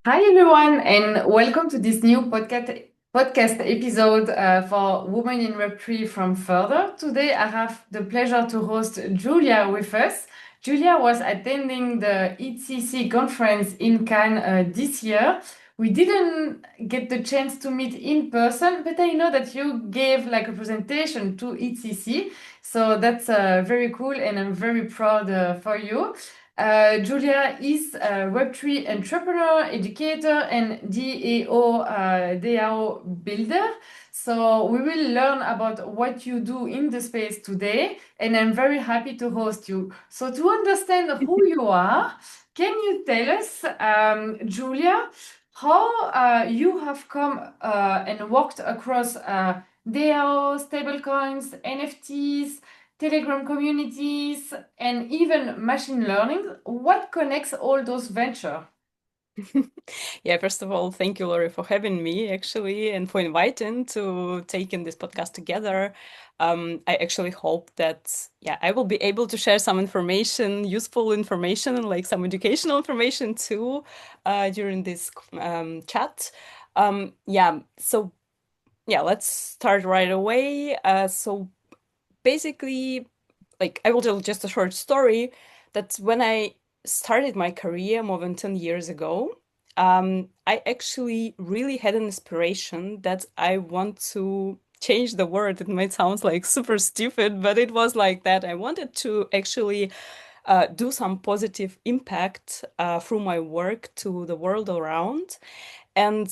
Hi everyone, and welcome to this new podcast episode for Women in Web3 from Further. Today I have the pleasure to host Julia with us. Julia was attending the ETHCC conference in Cannes this year. We didn't get the chance to meet in person, but I know that you gave like a presentation to ETHCC, so that's very cool, and I'm very proud for you. Julia is a Web3 entrepreneur, educator, and DAO builder. So we will learn about what you do in the space today, and I'm very happy to host you. So to understand who you are, can you tell us, Julia, how you have come and worked across DAO, stablecoins, NFTs, Telegram communities, and even machine learning? What connects all those ventures? Yeah, first of all, thank you, Lori, for having me actually and for inviting to take in this podcast together. I actually hope that I will be able to share some information, useful information, and like some educational information too, during this chat. Let's start right away. So basically, like I will tell just a short story that when I started my career more than 10 years ago, I actually really had an inspiration that I want to change the world. It might sound like super stupid, but it was like that. I wanted to actually do some positive impact through my work to the world around. And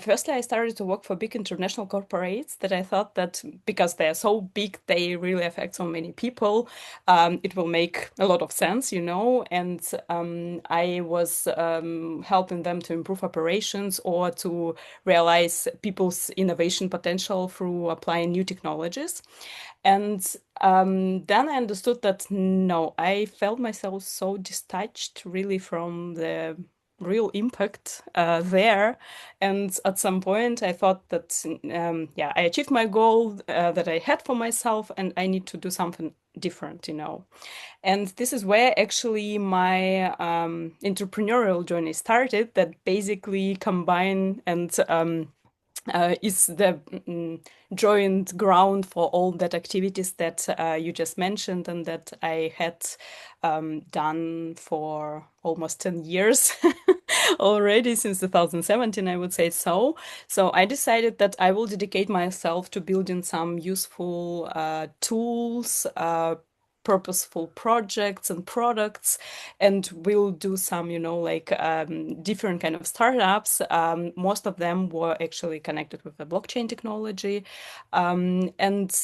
firstly, I started to work for big international corporates that I thought that because they are so big, they really affect so many people. It will make a lot of sense, you know. And I was helping them to improve operations or to realize people's innovation potential through applying new technologies. And then I understood that no, I felt myself so detached really from the real impact there. And at some point, I thought that, I achieved my goal that I had for myself, and I need to do something different, you know. And this is where actually my entrepreneurial journey started, that basically combine and is the joint ground for all that activities that you just mentioned and that I had done for almost 10 years already since 2017, I would say so. So I decided that I will dedicate myself to building some useful tools, purposeful projects and products, and we'll do some, you know, like different kind of startups. Most of them were actually connected with the blockchain technology. And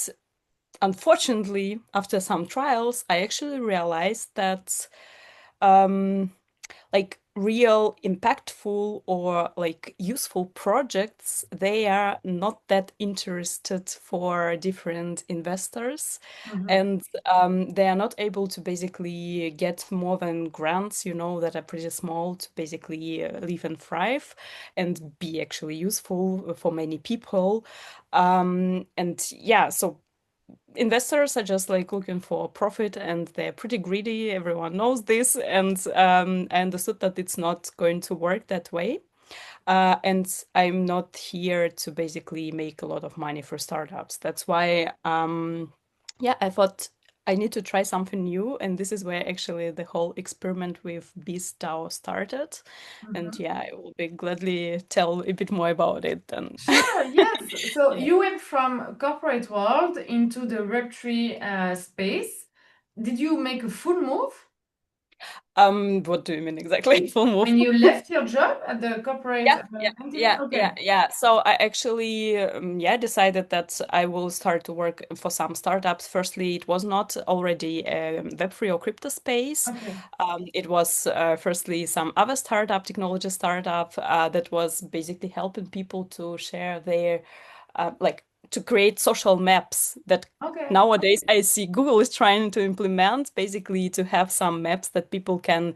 unfortunately, after some trials, I actually realized that um, like real impactful or like useful projects, they are not that interested for different investors, Mhm. and they are not able to basically get more than grants, you know, that are pretty small to basically live and thrive and be actually useful for many people. So investors are just like looking for profit and they're pretty greedy. Everyone knows this. And I understood that it's not going to work that way. And I'm not here to basically make a lot of money for startups. That's why, I thought I need to try something new. And this is where actually the whole experiment with BEAST DAO started. And Mhm. yeah, I will be gladly tell a bit more about it then. Sure, yes. So Yeah. you went from corporate world into the Web3 space. Did you make a full move What do you mean exactly? Full move? when you left your job at the corporate entity? Okay. So I actually, decided that I will start to work for some startups. Firstly, it was not already Web3 or crypto space. Okay. It was firstly some other startup, technology startup, that was basically helping people to share their to create social maps that Okay. nowadays I see Google is trying to implement, basically to have some maps that people can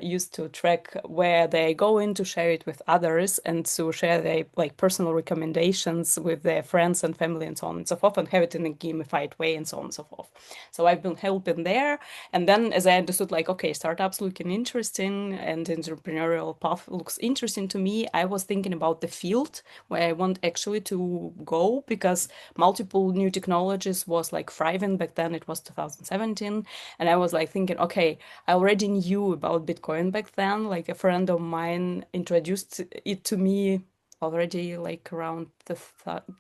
use to track where they go in, to share it with others, and to share their like personal recommendations with their friends and family and so on and so forth, and have it in a gamified way and so on and so forth. So I've been helping there. And then as I understood, like, okay, startups looking interesting and entrepreneurial path looks interesting to me, I was thinking about the field where I want actually to go, because multiple new technologies was like thriving back then. It was 2017. And I was like thinking, okay, I already knew about Bitcoin back then. Like a friend of mine introduced it to me already like around the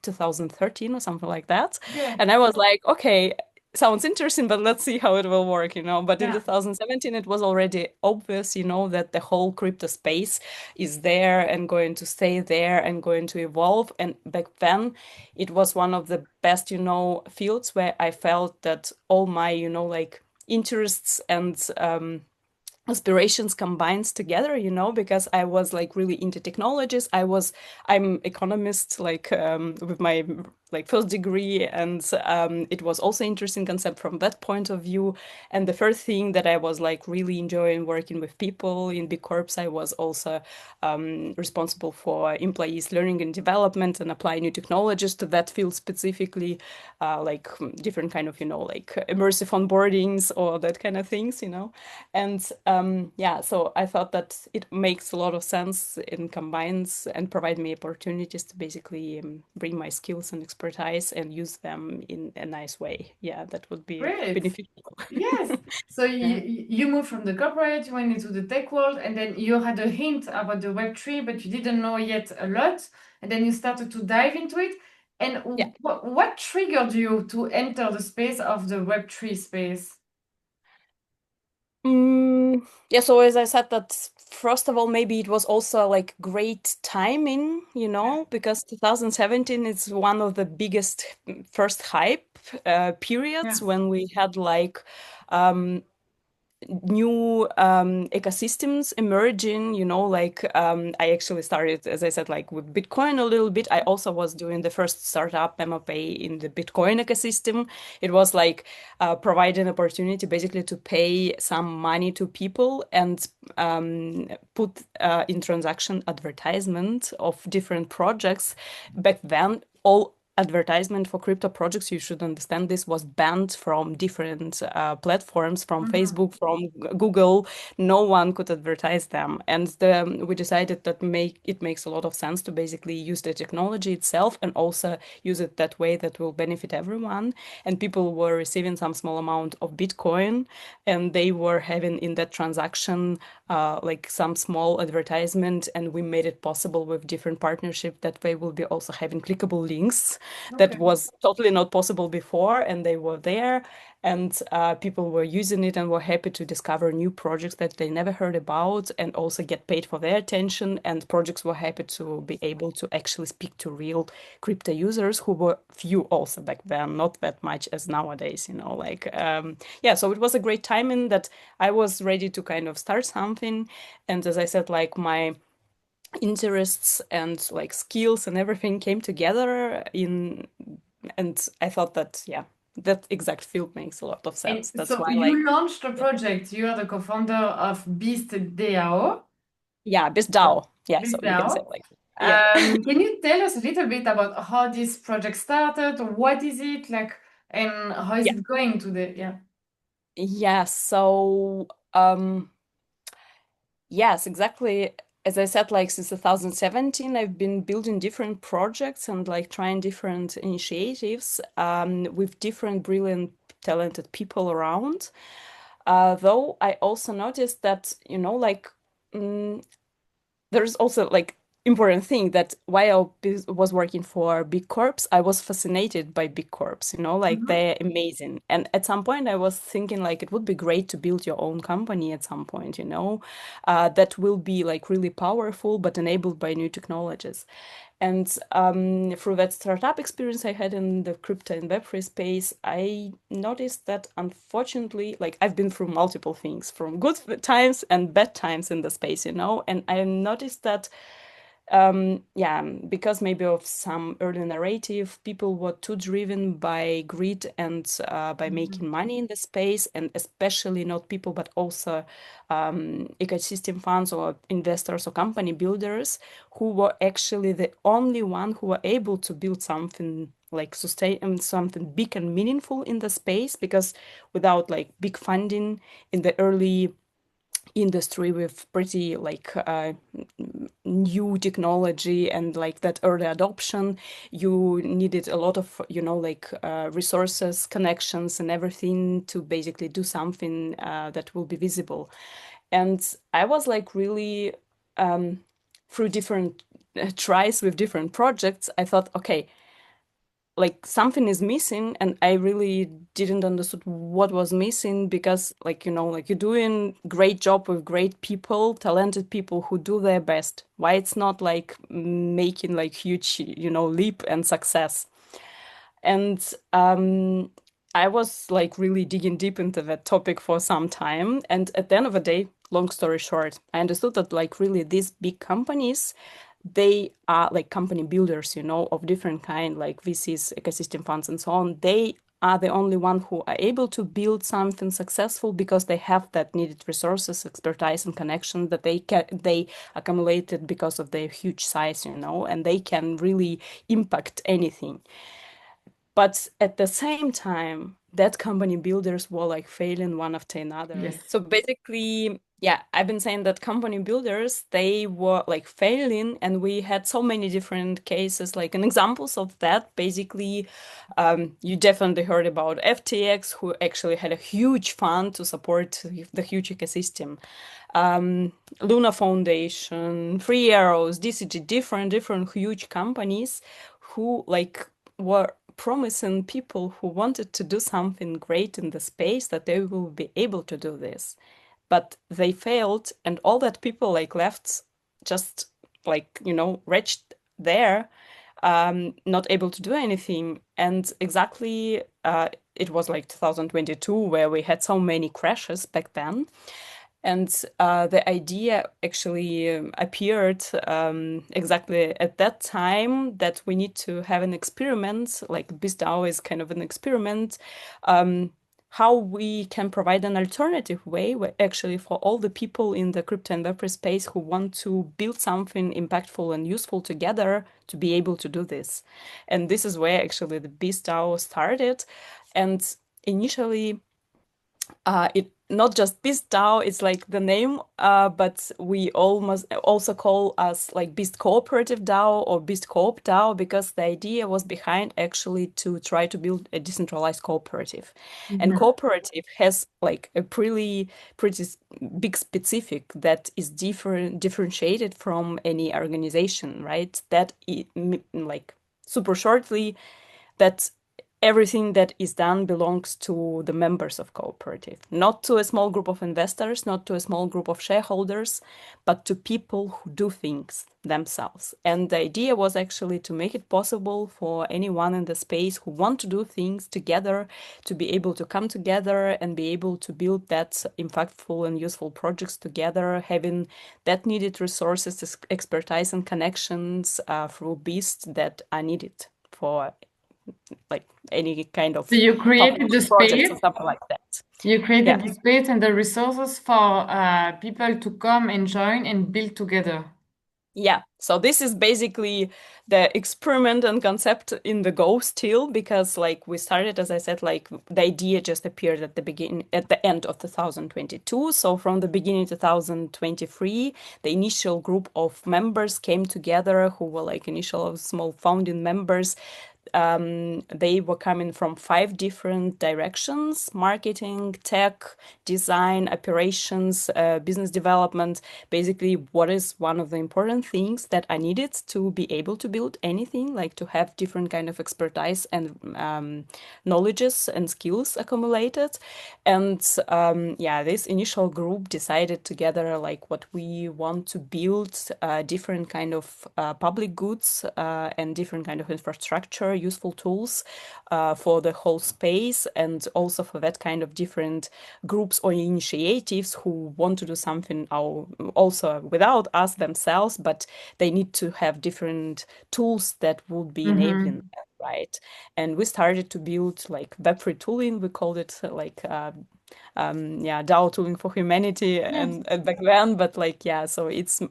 2013 or something like that. Okay. And I was like, okay, sounds interesting, but let's see how it will work, you know. But in Yeah. 2017, it was already obvious, you know, that the whole crypto space is there and going to stay there and going to evolve. And back then, it was one of the best, you know, fields where I felt that all my, you know, like interests and aspirations combines together, you know, because I was like really into technologies. I'm economist, like with my like first degree, and it was also interesting concept from that point of view. And the first thing that I was like really enjoying working with people in big corps, I was also responsible for employees learning and development and apply new technologies to that field specifically, like different kind of, you know, like immersive onboardings or that kind of things, you know. And yeah, so I thought that it makes a lot of sense and combines and provide me opportunities to basically bring my skills and expertise and use them in a nice way. Yeah, that would be Great. beneficial. Yes. So Yeah. you moved from the corporate, you went into the tech world, and then you had a hint about the Web3, but you didn't know yet a lot. And then you started to dive into it. And Yeah. what triggered you to enter the space of the Web3 space? Yeah, so as I said, that first of all, maybe it was also like great timing, you Yeah. know, because 2017 is one of the biggest first hype periods Yes. when we had like um, new ecosystems emerging, you know, like I actually started, as I said, like with Bitcoin a little bit. I also was doing the first startup MFA in the Bitcoin ecosystem. It was like providing opportunity basically to pay some money to people and put in transaction advertisement of different projects. Back then, all advertisement for crypto projects, you should understand, this was banned from different platforms, from Mhm. Facebook, from Google. No one could advertise them. And we decided that it makes a lot of sense to basically use the technology itself and also use it that way that will benefit everyone. And people were receiving some small amount of Bitcoin, and they were having in that transaction like some small advertisement, and we made it possible with different partnership that they will be also having clickable links that Okay. was totally not possible before, and they were there, and people were using it and were happy to discover new projects that they never heard about and also get paid for their attention. And projects were happy to be able to actually speak to real crypto users, who were few also back then, not that much as nowadays, you know, like yeah. So it was a great timing that I was ready to kind of start something. And as I said, like my interests and like skills and everything came together in, and I thought that, yeah, that exact field makes a lot of And sense. That's so why, like, you launched a yeah, project. You are the co-founder of Beast DAO. yeah, BEAST DAO. Yeah, so Beast you can say DAO. like, yeah. Can you tell us a little bit about how this project started? What is it like, and how is Yeah. it going today? Yeah. Yeah, so yes, exactly. As I said, like since 2017, I've been building different projects and like trying different initiatives with different brilliant, talented people around. Though I also noticed that, you know, like mm, there's also like important thing that while I was working for big corps, I was fascinated by big corps, you know, like Mhm. they're amazing. And at some point I was thinking like it would be great to build your own company at some point, you know, that will be like really powerful but enabled by new technologies. And through that startup experience I had in the crypto and Web3 space, I noticed that unfortunately, like I've been through multiple things, from good times and bad times in the space, you know, and I noticed that Yeah, because maybe of some early narrative, people were too driven by greed and by Mhm. making money in the space, and especially not people, but also ecosystem funds or investors or company builders who were actually the only one who were able to build something like sustain something big and meaningful in the space, because without like big funding in the early industry with pretty like new technology and like that early adoption, you needed a lot of, you know, like resources, connections, and everything to basically do something that will be visible. And I was like really through different tries with different projects, I thought, okay, like something is missing, and I really didn't understood what was missing, because like, you know, like you're doing great job with great people, talented people who do their best, why it's not like making like huge, you know, leap and success. And I was like really digging deep into that topic for some time. And at the end of the day, long story short, I understood that like really these big companies, they are like company builders, you know, of different kind, like VCs, ecosystem funds, and so on. They are the only one who are able to build something successful because they have that needed resources, expertise, and connection that they accumulated because of their huge size, you know, and they can really impact anything. But at the same time, that company builders were like failing one after another. Yes. So basically, yeah, I've been saying that company builders, they were like failing, and we had so many different cases, like and examples of that. Basically, you definitely heard about FTX, who actually had a huge fund to support the huge ecosystem. Luna Foundation, Free Arrows, DCG, different huge companies who like were promising people who wanted to do something great in the space that they will be able to do this. But they failed, and all that people like left just like, you know, wretched there, not able to do anything. And exactly, it was like 2022 where we had so many crashes back then. And the idea actually appeared exactly at that time that we need to have an experiment, like BEAST DAO is kind of an experiment, how we can provide an alternative way where actually for all the people in the crypto and Web3 space who want to build something impactful and useful together to be able to do this. And this is where actually the BEAST DAO started. And initially, it not just Beast DAO, it's like the name, but we almost also call us like Beast Cooperative DAO or Beast Coop DAO, because the idea was behind actually to try to build a decentralized cooperative. And Mhm. cooperative has like a pretty big specific that is differentiated from any organization, right? Like super shortly, that everything that is done belongs to the members of cooperative, not to a small group of investors, not to a small group of shareholders, but to people who do things themselves. And the idea was actually to make it possible for anyone in the space who want to do things together to be able to come together and be able to build that impactful and useful projects together, having that needed resources, expertise, and connections through Beast that are needed for like any kind So of you public created the projects or space, something like that. you Yeah. created the space and the resources for people to come and join and build together. Yeah. So this is basically the experiment and concept in the go still, because like we started, as I said, like the idea just appeared at the beginning, at the end of 2022. So from the beginning 2023, the initial group of members came together who were like initial small founding members. They were coming from 5 different directions: marketing, tech, design, operations, business development. Basically, what is one of the important things that I needed to be able to build anything, like to have different kind of expertise and knowledges and skills accumulated. And yeah, this initial group decided together like what we want to build, different kind of public goods and different kind of infrastructure useful tools for the whole space, and also for that kind of different groups or initiatives who want to do something also without us themselves, but they need to have different tools that would be enabling Mm-hmm. that, right? And we started to build like Web3 tooling. We called it yeah, DAO tooling for humanity, Yes. and back then, but like, yeah, so it's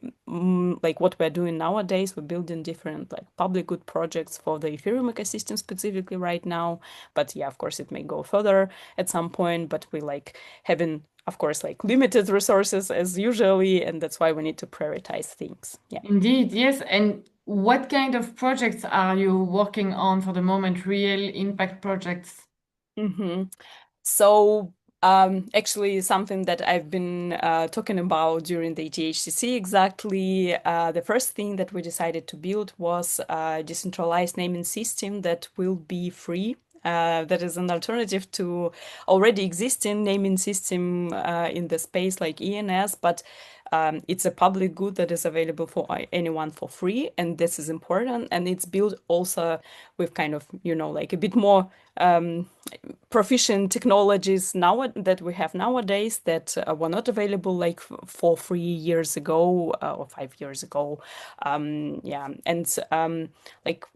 like what we're doing nowadays. We're building different like public good projects for the Ethereum ecosystem specifically right now. But yeah, of course, it may go further at some point, but we like having, of course, like limited resources as usually, and that's why we need to prioritize things. Yeah. Indeed, yes. And what kind of projects are you working on for the moment? Real impact projects? Mm-hmm. So, actually, something that I've been talking about during the ETHCC exactly, the first thing that we decided to build was a decentralized naming system that will be free. That is an alternative to already existing naming system in the space like ENS, but it's a public good that is available for anyone for free, and this is important. And it's built also with kind of, like a bit more proficient technologies now that we have nowadays that were not available like for 3 years ago or 5 years ago. Yeah, and like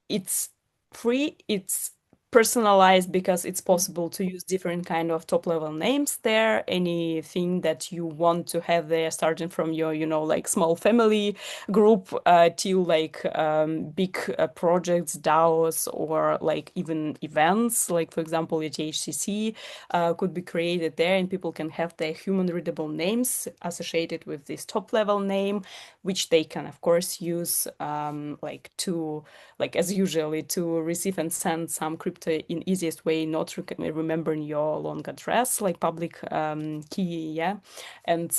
it's free, it's personalized because it's possible to use different kind of top level names there, anything that you want to have there, starting from your like small family group till like big projects, DAOs, or like even events, like for example ETHCC could be created there, and people can have their human readable names associated with this top level name, which they can of course use like to, like as usually, to receive and send some crypto in easiest way, not remembering your long address, like public key, yeah, and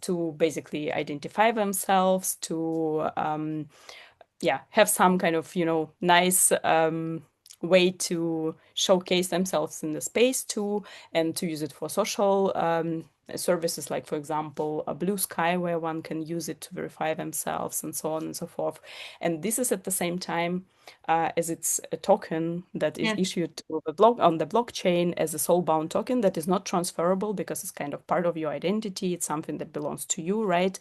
to basically identify themselves, to yeah, have some kind of, nice way to showcase themselves in the space too, and to use it for social services, like for example a Blue Sky, where one can use it to verify themselves and so on and so forth. And this is at the same time as it's a token that is Yes. issued to the on the blockchain as a soul-bound token that is not transferable because it's kind of part of your identity. It's something that belongs to you, right?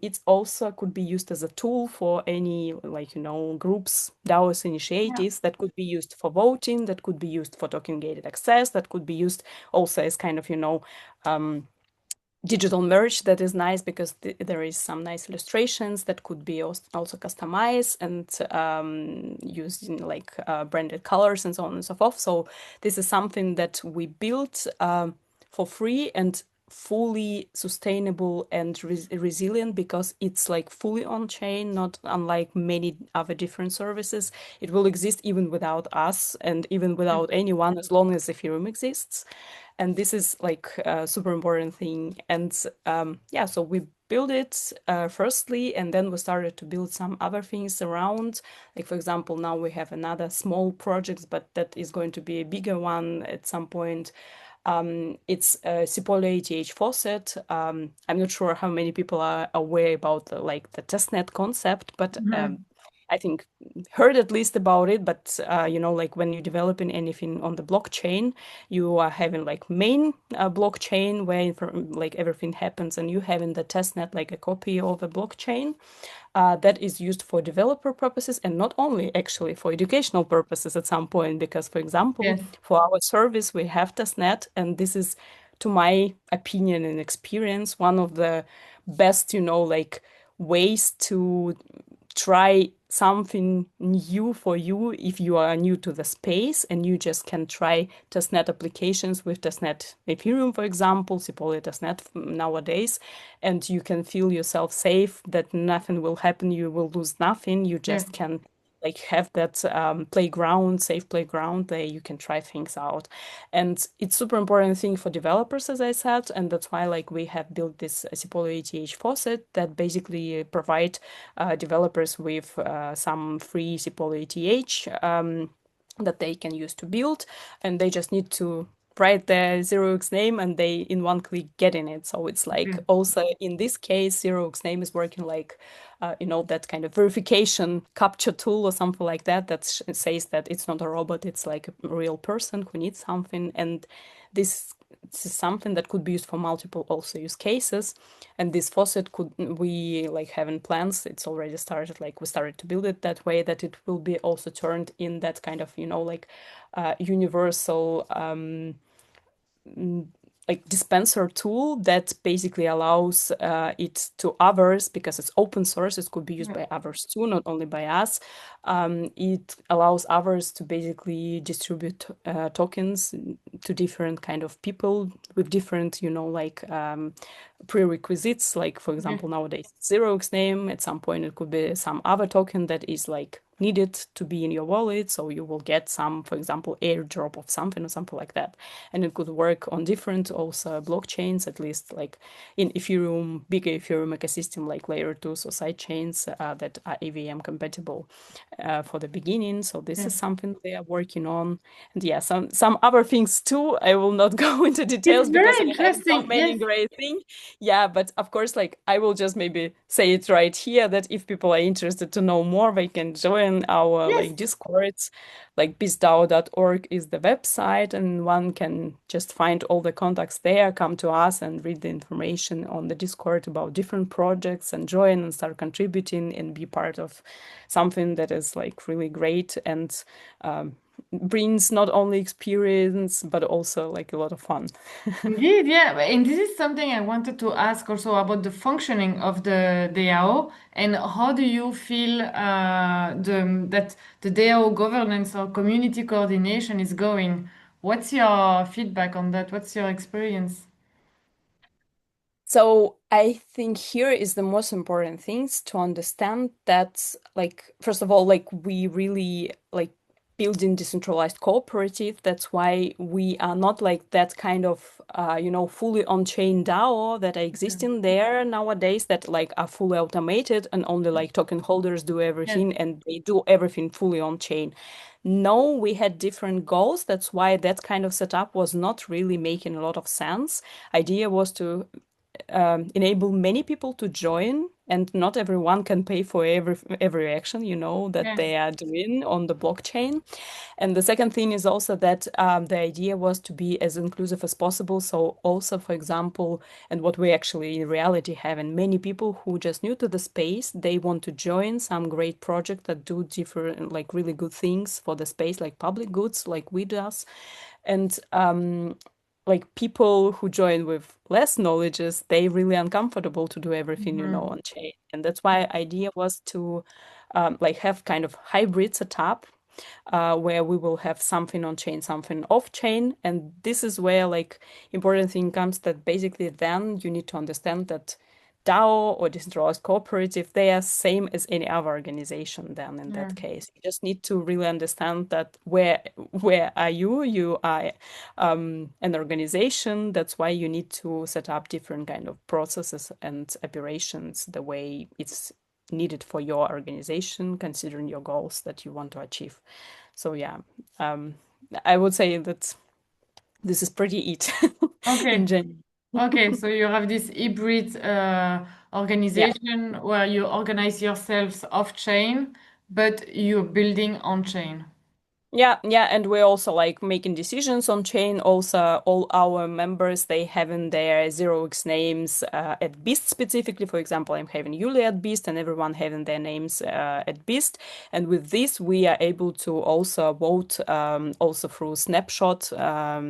It also could be used as a tool for any, like, groups, DAOs, Yeah. initiatives, that could be used for voting, that could be used for token gated access, that could be used also as kind of, um, digital merch that is nice because there is some nice illustrations that could be also customized and used in like branded colors and so on and so forth. So this is something that we built for free and fully sustainable and resilient, because it's like fully on chain, not unlike many other different services. It will exist even without us and even without anyone, as long as Ethereum exists. And this is like a super important thing. And yeah, so we built it firstly, and then we started to build some other things around. Like for example, now we have another small project, but that is going to be a bigger one at some point. It's a Cipolla ATH faucet. I'm not sure how many people are aware about like the testnet concept, but Mhm. I think heard at least about it. But like when you're developing anything on the blockchain, you are having like main blockchain where like everything happens, and you having the testnet like a copy of a blockchain that is used for developer purposes, and not only actually for educational purposes at some point, because for example, Yes. for our service we have testnet, and this is, to my opinion and experience, one of the best, like ways to try something new for you if you are new to the space, and you just can try testnet applications with testnet Ethereum, for example, Cipolla testnet nowadays, and you can feel yourself safe that nothing will happen, you will lose nothing, you Yes. just can like have that playground, safe playground there you can try things out. And it's super important thing for developers, as I said, and that's why like we have built this Cipolla ATH faucet that basically provide developers with some free Cipolla ATH that they can use to build, and they just need to write their 0x name and they in one click get in it. So it's like Okay. also in this case, 0x name is working like, that kind of verification capture tool or something like that that says that it's not a robot, it's like a real person who needs something. And this is something that could be used for multiple also use cases. And this faucet could we like have in plans. It's already started, like we started to build it that way that it will be also turned in that kind of, like universal like dispenser tool that basically allows it to others because it's open source. It could be used Yeah. by others too, not only by us. It allows others to basically distribute tokens to different kind of people with different, prerequisites. Like for Okay. example, nowadays 0x name. At some point, it could be some other token that is like needed to be in your wallet. So you will get some, for example, airdrop of something or something like that. And it could work on different also blockchains, at least like in Ethereum, bigger Ethereum ecosystem like layer 2, so side chains that are AVM compatible for the beginning. So this Yeah. is something they are working on. And yeah, some other things too. I will not go into It's details because very I have so interesting. many Yes. great things. Yeah, but of course, like I will just maybe say it right here that if people are interested to know more, they can join our Yes. like Discords. Like beastdao.org is the website, and one can just find all the contacts there, come to us and read the information on the Discord about different projects and join and start contributing and be part of something that is like really great and brings not only experience but also like a lot of fun. Indeed, yeah. And this is something I wanted to ask also about the functioning of the DAO and how do you feel that the DAO governance or community coordination is going? What's your feedback on that? What's your experience? So I think here is the most important things to understand that, like, first of all, like we really like building decentralized cooperative. That's why we are not like that kind of fully on-chain DAO that are existing there nowadays that like are fully automated and only like token holders do Yes. everything and they do everything fully on-chain. No, we had different goals. That's why that kind of setup was not really making a lot of sense. Idea was to enable many people to join, and not everyone can pay for every action, that Yes. they are doing on the blockchain. And the second thing is also that the idea was to be as inclusive as possible. So also, for example, and what we actually in reality have, and many people who just new to the space, they want to join some great project that do different, like really good things for the space, like public goods, like we does. And like people who join with less knowledges, they really uncomfortable to do everything, Mhm. on chain. And that's why idea was to like have kind of hybrid setup where we will have something on chain, something off chain. And this is where like important thing comes that basically then you need to understand that DAO or decentralized cooperative, they are same as any other organization then in Yeah. that case. You just need to really understand that where are you? You are an organization. That's why you need to set up different kind of processes and operations the way it's needed for your organization, considering your goals that you want to achieve. So yeah, um, I would say that this is pretty it in Okay. general. Okay, so you have this hybrid Yeah. organization where you organize yourselves off-chain, but you're building on-chain. Yeah, yeah, and we're also like making decisions on chain. Also, all our members they having their 0x names at Beast specifically. For example, I'm having Yulia at Beast, and everyone having their names at Beast. And with this, we are able to also vote also through snapshot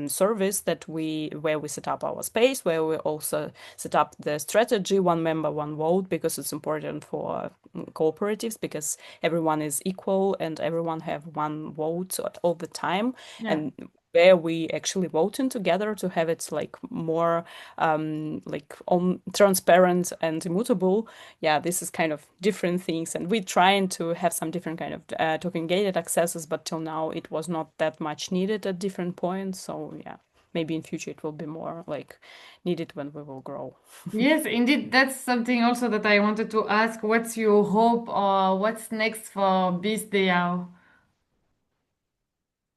service that where we set up our space, where we also set up the strategy, one member, one vote, because it's important for cooperatives because everyone is equal and everyone have one vote at all the time. Yeah. And where we actually voting together to have it like more like on transparent and immutable. Yeah, this is kind of different things, and we're trying to have some different kind of token gated accesses, but till now it was not that much needed at different points. So yeah, maybe in future it will be more like needed when we will grow. Yes, indeed. That's something also that I wanted to ask. What's your hope or what's next for BEAST DAO?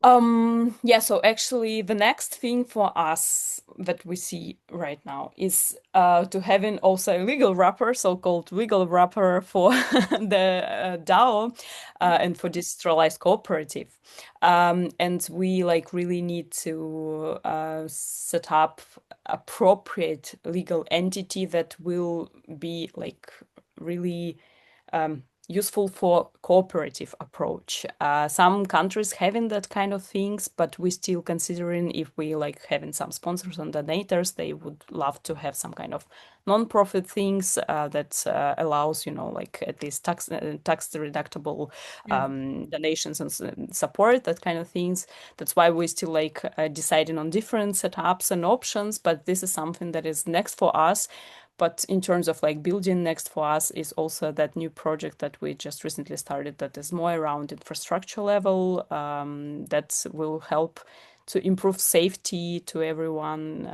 Yeah, so actually the next thing for us that we see right now is to having also a legal wrapper, so-called legal wrapper for the DAO and for decentralized cooperative. And we like really need to set up appropriate legal entity that will be like really useful for cooperative approach. Some countries having that kind of things, but we still considering if we like having some sponsors and donators, they would love to have some kind of non-profit things that allows, you know, like at least tax deductible Yes. donations and support, that kind of things. That's why we still like deciding on different setups and options, but this is something that is next for us. But in terms of like building next for us is also that new project that we just recently started that is more around infrastructure level that will help to improve safety to everyone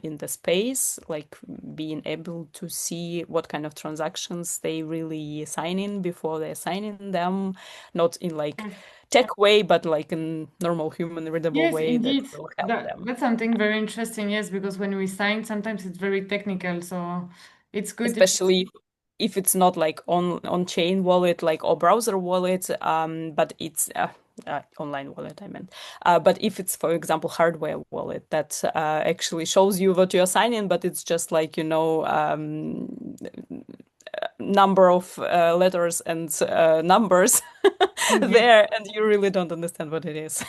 in the space, like being able to see what kind of transactions they really sign in before they're signing them, not in like Yes. tech way, but like in normal human readable Yes, way that indeed. will help them. That's something very interesting, yes, because when we sign, sometimes it's very technical. So it's good if it's, Especially if it's not like on chain wallet like or browser wallet but it's online wallet I meant but if it's for example hardware wallet that actually shows you what you're signing but it's just like you know number of letters and numbers indeed. there and you really don't understand what it is.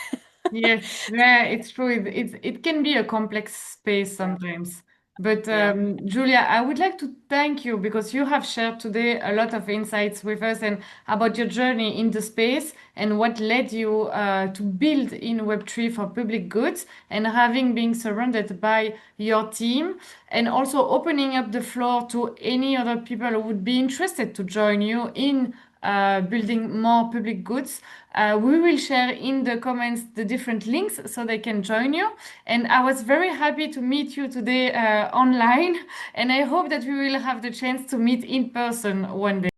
Yes, yeah, it's true. It can be a complex space Yeah. sometimes. But Yeah. Julia, I would like to thank you because you have shared today a lot of insights with us and about your journey in the space and what led you to build in Web3 for public goods and having been surrounded by your team and also opening up the floor to any other people who would be interested to join you in building more public goods. We will share in the comments the different links so they can join you. And I was very happy to meet you today online. And I hope that we will have the chance to meet in person one day.